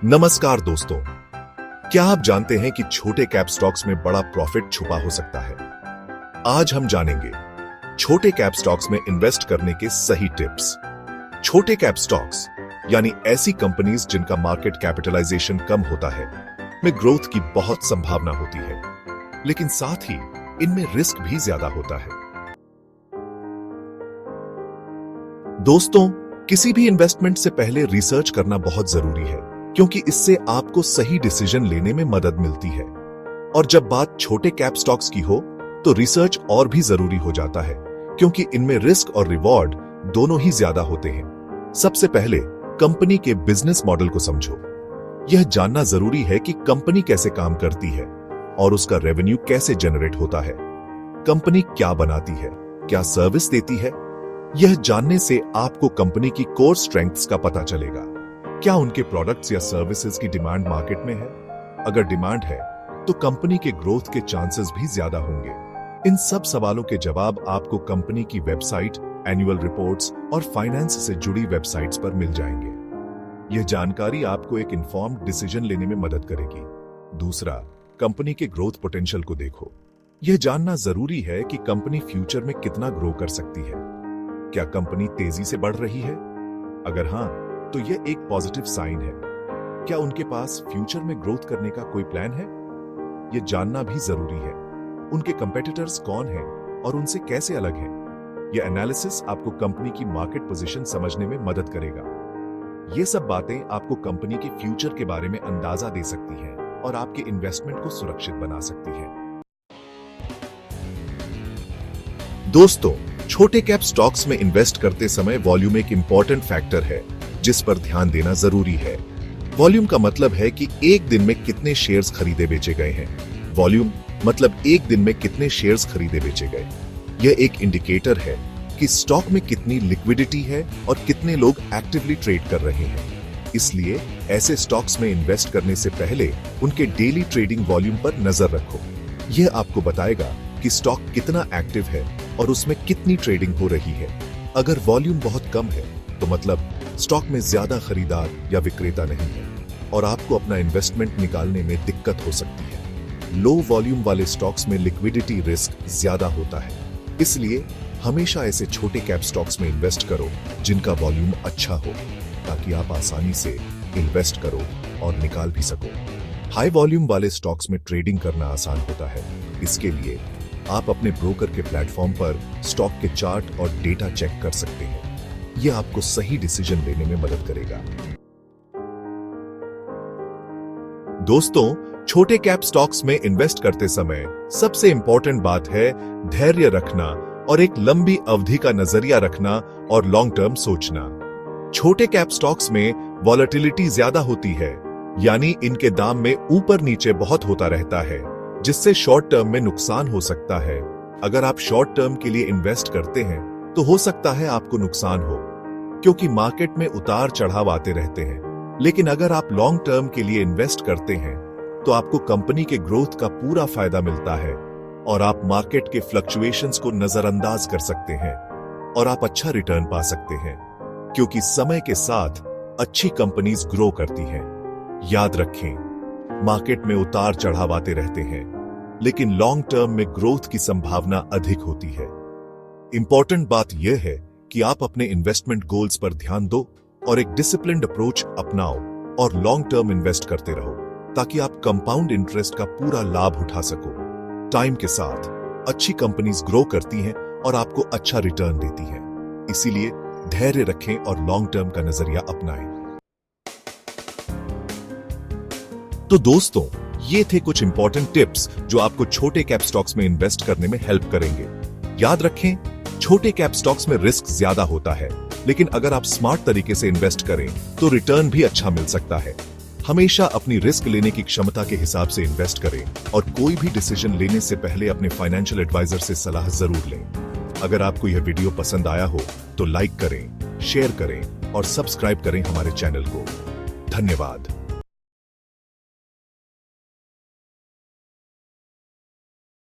नमस्कार दोस्तों, क्या आप जानते हैं कि छोटे कैप स्टॉक्स में बड़ा प्रॉफिट छुपा हो सकता है? आज हम जानेंगे छोटे कैप स्टॉक्स में इन्वेस्ट करने के सही टिप्स। छोटे कैप स्टॉक्स यानी ऐसी कंपनीज जिनका मार्केट कैपिटलाइजेशन कम होता है, में ग्रोथ की बहुत संभावना होती है, लेकिन साथ ही इनमें रिस्क भी ज्यादा होता है। दोस्तों, किसी भी इन्वेस्टमेंट से पहले रिसर्च करना बहुत जरूरी है, क्योंकि इससे आपको सही डिसीजन लेने में मदद मिलती है। और जब बात छोटे कैप स्टॉक्स की हो, तो रिसर्च और भी जरूरी हो जाता है, क्योंकि इनमें रिस्क और रिवॉर्ड दोनों ही ज्यादा होते हैं। सबसे पहले कंपनी के बिजनेस मॉडल को समझो। यह जानना जरूरी है कि कंपनी कैसे काम करती है और उसका रेवेन्यू कैसे जनरेट होता है। कंपनी क्या बनाती है, क्या सर्विस देती है, यह जानने से आपको कंपनी की कोर स्ट्रेंथ्स का पता चलेगा। क्या उनके प्रोडक्ट्स या सर्विसेज की डिमांड मार्केट में है? अगर डिमांड है, तो कंपनी के ग्रोथ के चांसेस भी ज्यादा होंगे। इन सब सवालों के जवाब आपको कंपनी की वेबसाइट, एनुअल रिपोर्ट्स और फाइनेंस से जुड़ी वेबसाइट्स पर मिल जाएंगे। यह जानकारी आपको एक इन्फॉर्म्ड डिसीजन लेने में मदद करेगी। दूसरा, कंपनी के ग्रोथ पोटेंशियल को देखो। यह जानना जरूरी है कि कंपनी फ्यूचर में कितना ग्रो कर सकती है। क्या कंपनी तेजी से बढ़ रही है? अगर हां, तो यह एक पॉजिटिव साइन है। क्या उनके पास फ्यूचर में ग्रोथ करने का कोई प्लान है? यह जानना भी जरूरी है। उनके कंपेटिटर्स कौन हैं और उनसे कैसे अलग हैं? यह एनालिसिस आपको कंपनी की मार्केट पोजीशन समझने में मदद करेगा। यह सब बातें आपको कंपनी के फ्यूचर के बारे में अंदाजा दे सकती हैं और आपके इन्वेस्टमेंट को सुरक्षित बना सकती हैं। दोस्तों, छोटे कैप स्टॉक्स में इन्वेस्ट करते समय वॉल्यूम एक इंपॉर्टेंट फैक्टर है, जिस पर ध्यान देना जरूरी है। वॉल्यूम का मतलब है कि एक दिन में कितने शेयर्स खरीदे बेचे गए हैं। वॉल्यूम मतलब एक दिन में कितने शेयर्स खरीदे बेचे गए। यह एक इंडिकेटर है कि स्टॉक में कितनी लिक्विडिटी है और कितने लोग एक्टिवली ट्रेड कर रहे हैं। इसलिए ऐसे स्टॉक्स में इन्वेस्ट करने से पहले उनके डेली ट्रेडिंग वॉल्यूम पर नजर रखो। यह आपको बताएगा कि स्टॉक कितना एक्टिव है और उसमें कितनी ट्रेडिंग हो रही है। अगर वॉल्यूम बहुत कम है, तो मतलब स्टॉक में ज्यादा खरीदार या विक्रेता नहीं है और आपको अपना इन्वेस्टमेंट निकालने में दिक्कत हो सकती है। लो वॉल्यूम वाले स्टॉक्स में लिक्विडिटी रिस्क ज्यादा होता है, इसलिए हमेशा ऐसे छोटे कैप स्टॉक्स में इन्वेस्ट करो जिनका वॉल्यूम अच्छा हो, ताकि आप आसानी से इन्वेस्ट करो और निकाल भी सको। हाई वॉल्यूम वाले स्टॉक्स में ट्रेडिंग करना आसान होता है। इसके लिए आप अपने ब्रोकर के प्लेटफॉर्म पर स्टॉक के चार्ट और डेटा चेक कर सकते हैं। यह आपको सही डिसीजन लेने में मदद करेगा। दोस्तों, छोटे कैप स्टॉक्स में इन्वेस्ट करते समय सबसे इंपॉर्टेंट बात है धैर्य रखना और एक लंबी अवधि का नजरिया रखना और लॉन्ग टर्म सोचना। छोटे कैप स्टॉक्स में वॉलेटिलिटी ज्यादा होती है, यानी इनके दाम में ऊपर नीचे बहुत होता रहता है, जिससे शॉर्ट टर्म में नुकसान हो सकता है। अगर आप शॉर्ट टर्म के लिए इन्वेस्ट करते हैं, तो हो सकता है आपको नुकसान हो, क्योंकि मार्केट में उतार चढ़ाव आते रहते हैं। लेकिन अगर आप लॉन्ग टर्म के लिए इन्वेस्ट करते हैं, तो आपको कंपनी के ग्रोथ का पूरा फायदा मिलता है और आप मार्केट के फ्लक्चुएशंस को नजरअंदाज कर सकते हैं और आप अच्छा रिटर्न पा सकते हैं, क्योंकि समय के साथ अच्छी कंपनीज ग्रो करती हैं। याद रखें, मार्केट में उतार चढ़ाव आते रहते हैं, लेकिन लॉन्ग टर्म में ग्रोथ की संभावना अधिक होती है। इंपॉर्टेंट बात यह है कि आप अपने इन्वेस्टमेंट गोल्स पर ध्यान दो और एक डिसिप्लिन्ड अप्रोच अपनाओ और लॉन्ग टर्म इन्वेस्ट करते रहो, ताकि आप कंपाउंड इंटरेस्ट का पूरा लाभ उठा सको। टाइम के साथ अच्छी कंपनीज ग्रो करती हैं और आपको अच्छा रिटर्न देती हैं। इसीलिए धैर्य रखें और लॉन्ग टर्म का नजरिया अपनाएं। तो दोस्तों, ये थे कुछ इंपॉर्टेंट टिप्स जो आपको छोटे कैप स्टॉक्स में इन्वेस्ट करने में हेल्प करेंगे। याद रखें, छोटे कैप स्टॉक्स में रिस्क ज्यादा होता है, लेकिन अगर आप स्मार्ट तरीके से इन्वेस्ट करें, तो रिटर्न भी अच्छा मिल सकता है। हमेशा अपनी रिस्क लेने की क्षमता के हिसाब से इन्वेस्ट करें और कोई भी डिसीजन लेने से पहले अपने फाइनेंशियल एडवाइजर से सलाह जरूर लें। अगर आपको यह वीडियो पसंद आया हो, तो लाइक करें, शेयर करें और सब्सक्राइब करें हमारे चैनल को। धन्यवाद।